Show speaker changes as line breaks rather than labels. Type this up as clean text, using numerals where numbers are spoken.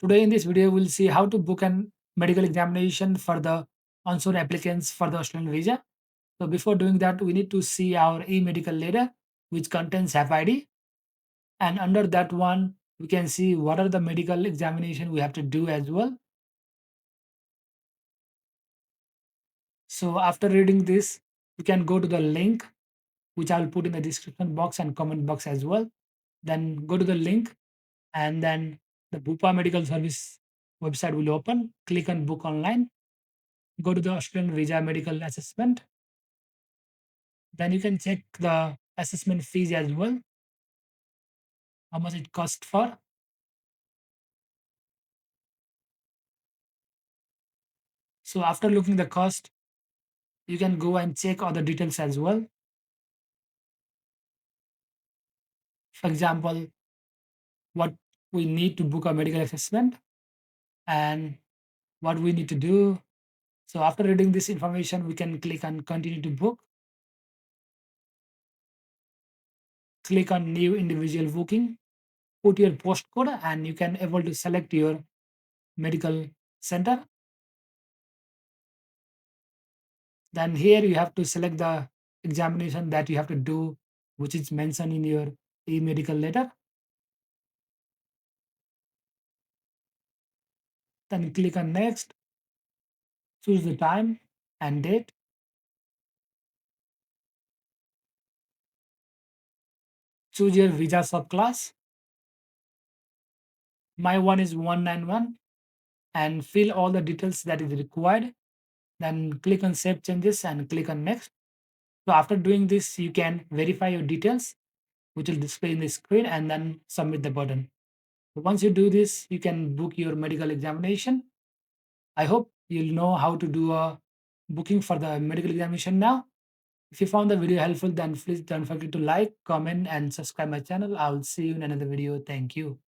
Today in this video, we'll see how to book an medical examination for the on-site applicants for the Australian visa. So before doing that, we need to see our e-medical letter, which contains HAP ID. And under that one, we can see what are the medical examination we have to do as well. So after reading this, you can go to the link, which I'll put in the description box and comment box as well. Then go to the link and then the Bupa Medical Service website will open. Click on book online. Go to the Australian visa medical assessment. Then you can check the assessment fees as well, how much it cost for. So after looking the cost, you can go and check other details as well. For example, what we need to book a medical assessment and what we need to do. So after reading this information, we can click on continue to book, click on new individual booking, put your postcode and you can able to select your medical center. Then here you have to select the examination that you have to do, which is mentioned in your e-medical letter. Then click on next, choose the time and date, choose your visa subclass. My one is 191 and fill all the details that is required. Then click on save changes and click on next. So after doing this, you can verify your details, which will display in the screen and then submit the button. So once you do this, you can book your medical examination. I hope you'll know how to do a booking for the medical examination now. If you found the video helpful, then please don't forget to like, comment, and subscribe my channel. I'll see you in another video. Thank you.